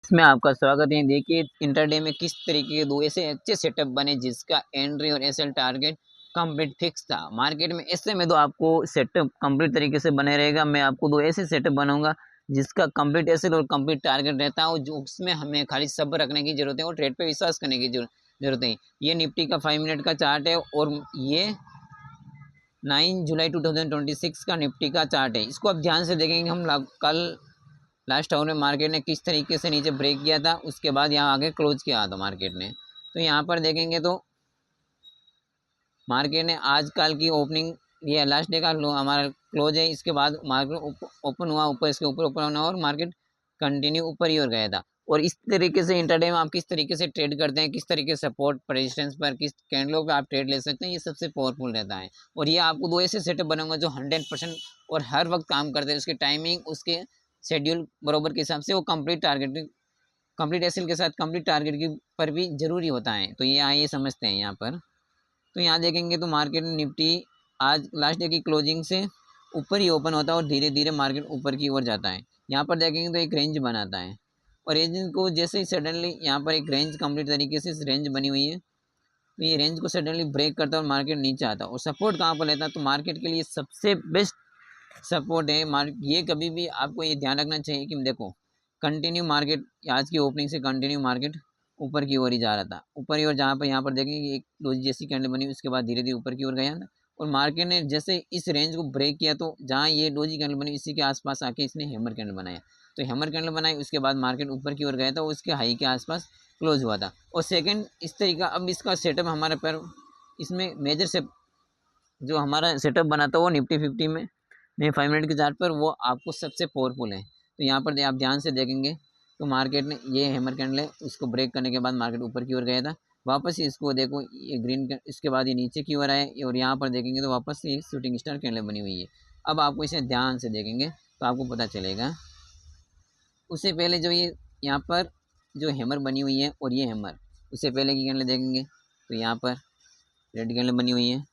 इसमें आपका स्वागत है। देखिए इंटरडे में किस तरीके के दो ऐसे अच्छे सेटअप बने जिसका एंट्री और एसएल टारगेट कंप्लीट फिक्स था। मार्केट में ऐसे में तो आपको सेटअप कंप्लीट तरीके से बने रहेगा। मैं आपको दो ऐसे सेटअप बनाऊंगा जिसका कंप्लीट एसएल और कंप्लीट टारगेट रहता है, और जो उसमें हमें खाली सब्र रखने की जरूरत है और ट्रेड पे विश्वास करने की जरूरत है। ये निफ्टी का 5 मिनट का चार्ट है और ये 9 जुलाई 2026 का निफ्टी का चार्ट है। इसको अब ध्यान से देखेंगे हम। कल लास्ट आवर में मार्केट ने किस तरीके से नीचे ब्रेक किया था, उसके बाद यहाँ आगे क्लोज किया था मार्केट ने। तो यहाँ पर देखेंगे तो मार्केट ने आज कल की ओपनिंग, ये लास्ट डे का हमारा क्लोज है, इसके बाद मार्केट ओपन हुआ ऊपर, इसके ऊपर ओपन होना और मार्केट कंटिन्यू ऊपर ही और गया था। और इस तरीके से इंटरडे में आप किस तरीके से ट्रेड करते हैं, किस तरीके से सपोर्ट रेजिस्टेंस पर, किस कैंडलों पे आप ट्रेड ले सकते हैं, ये सबसे पावरफुल रहता है। और ये आपको दो ऐसे सेटअप बनाऊंगा जो 100% और हर वक्त काम करते हैं। उसके टाइमिंग, उसके शेड्यूल बरोबर के हिसाब से वो कंप्लीट एसएल के साथ कंप्लीट टारगेट की पर भी जरूरी होता है। तो ये आइए समझते हैं यहाँ पर। तो यहाँ देखेंगे तो मार्केट निफ्टी आज लास्ट डे की क्लोजिंग से ऊपर ही ओपन होता है और धीरे धीरे मार्केट ऊपर की ओर जाता है। यहाँ पर देखेंगे तो एक रेंज बनाता है और रेंज को जैसे ही सडनली यहाँ पर एक रेंज कंप्लीट तरीके से रेंज बनी हुई है, तो ये रेंज को सडनली ब्रेक करता है और मार्केट नीचे आता है। और सपोर्ट कहाँ पर लेता है, तो मार्केट के लिए सबसे बेस्ट सपोर्ट है ये कभी भी आपको ये ध्यान रखना चाहिए कि देखो कंटिन्यू मार्केट आज की ओपनिंग से कंटिन्यू मार्केट ऊपर की ओर ही जा रहा था, ऊपर की ओर, जहाँ पर यहाँ पर देखेंगे एक डोजी जैसी कैंडल बनी, उसके बाद धीरे धीरे ऊपर की ओर गया था। और मार्केट ने जैसे इस रेंज को ब्रेक किया, तो जहाँ ये डोजी कैंडल बनी इसी के आसपास आके इसने हैमर कैंडल बनाया। तो हैमर कैंडल बनाई, उसके बाद मार्केट ऊपर की ओर गया था और उसके हाई के आसपास क्लोज हुआ था। और सेकेंड इस तरीका, अब इसका सेटअप हमारे पर इसमें मेजर से जो हमारा सेटअप बना था वो निफ्टी 50 में नहीं 5 मिनट के चार्ट पर, वो आपको सबसे पावरफुल है। तो यहाँ पर आप ध्यान से देखेंगे तो मार्केट ने ये हैमर कैंडल है, उसको ब्रेक करने के बाद मार्केट ऊपर की ओर गया था। वापस इसको देखो ये ग्रीन, इसके बाद ये नीचे की ओर आए और यहाँ पर देखेंगे तो वापस से शूटिंग स्टार कैंडल बनी हुई है। अब आपको इसे ध्यान से देखेंगे तो आपको पता चलेगा। उससे पहले जो ये यहाँ पर जो हैमर बनी हुई है और ये हैमर, उससे पहले की कैंडल देखेंगे तो यहाँ पर रेड कैंडल बनी हुई है।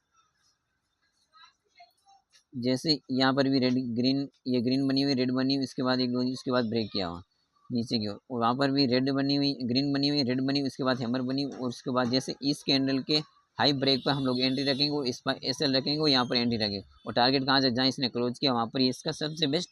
जैसे यहाँ पर भी रेड ग्रीन, ये ग्रीन बनी हुई, रेड बनी हुई, इसके बाद एक दो, उसके बाद ब्रेक किया हुआ नीचे की ओर, और वहाँ पर भी रेड बनी हुई, ग्रीन बनी हुई, रेड बनी हुई, उसके बाद हैमर बनी, और उसके बाद जैसे इस कैंडल के हाई ब्रेक पर हम लोग एंट्री रखेंगे और इस पर एसएल रखेंगे और यहाँ पर एंट्री रखेंगे। और टारगेट कहाँ से, जहाँ इसने क्लोज किया वहाँ पर इसका सबसे बेस्ट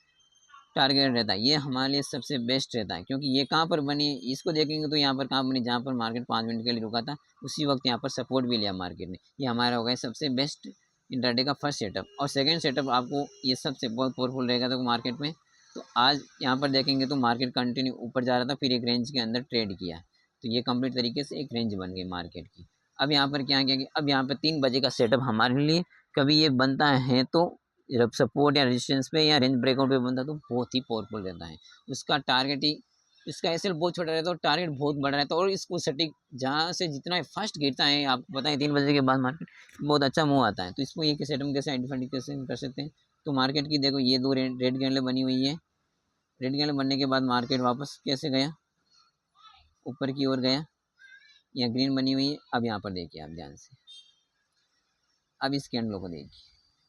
टारगेट रहता है। ये हमारे लिए सबसे बेस्ट रहता है, क्योंकि ये कहाँ पर बनी है इसको देखेंगे तो यहाँ पर कहाँ बनी, जहाँ पर मार्केट 5 मिनट के लिए रुका था उसी वक्त यहाँ पर सपोर्ट भी लिया मार्केट ने। ये हमारा हो गया सबसे बेस्ट इंटरडे का फर्स्ट सेटअप। और सेकंड सेटअप आपको ये सबसे बहुत पावरफुल रहेगा तो मार्केट में। तो आज यहाँ पर देखेंगे तो मार्केट कंटिन्यू ऊपर जा रहा था, फिर एक रेंज के अंदर ट्रेड किया, तो ये कंप्लीट तरीके से एक रेंज बन गई मार्केट की। अब यहाँ पर क्या किया, अब यहाँ पर 3 बजे का सेटअप हमारे लिए कभी ये बनता है तो जब सपोर्ट या रेजिस्टेंस पे या रेंज ब्रेकआउट पे बनता है तो बहुत ही पावरफुल रहता है। उसका टारगेट ही, इसका एसएल बहुत छोटा रहता है और टारगेट बहुत बड़ा रहता है। और इसको सटीक जहाँ से जितना फास्ट गिरता है, आपको पता है 3 बजे के बाद मार्केट बहुत अच्छा मूव आता है। तो इसको ये सेटअप कैसे आइडेंटिफाई कैसे कर सकते हैं, तो मार्केट की देखो ये दो रेड कैंडल बनी हुई है। रेड कैंडल बनने के बाद मार्केट वापस कैसे गया, ऊपर की ओर गया, यहाँ ग्रीन बनी हुई है। अब यहाँ पर देखिए आप ध्यान से, अब इस कैंडलों को देखिए,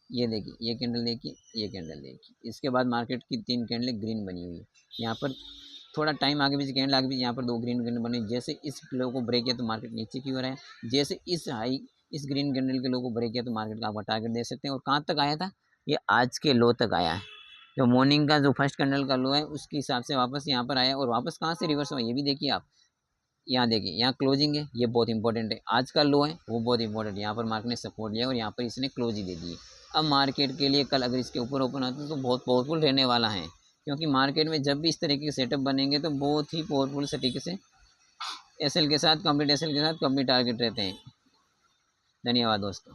ये देखिए ये कैंडल देखिए, ये कैंडल देखिए, इसके बाद मार्केट की 3 कैंडल ग्रीन बनी हुई है। यहाँ पर थोड़ा टाइम आगे भी कैंडल आगे भी, यहाँ पर 2 ग्रीन कैंडल बनी। जैसे इस लो को ब्रेक किया तो मार्केट नीचे की ओर है, जैसे इस ग्रीन कैंडल के लो को ब्रेक किया तो मार्केट का आपका टारगेट दे सकते हैं। और कहाँ तक आया था, ये आज के लो तक आया है। जो मॉर्निंग का जो फर्स्ट कैंडल का लो है उसके हिसाब से वापस यहाँ पर आया, और वापस कहाँ से रिवर्स हुआ ये भी देखिए आप। यहाँ देखिए यहाँ क्लोजिंग है, ये बहुत इंपॉर्टेंट है। आज का लो है वो बहुत इंपॉर्टेंट है, यहाँ पर मार्केट ने सपोर्ट लिया और यहाँ पर इसने क्लोज ही दे दी। अब मार्केट के लिए कल अगर इसके ऊपर ओपन आता है तो बहुत पावरफुल रहने वाला है, क्योंकि मार्केट में जब भी इस तरीके के सेटअप बनेंगे तो बहुत ही पावरफुल तरीके से एसएल के साथ कंप्लीट टारगेट रहते हैं। धन्यवाद दोस्तों।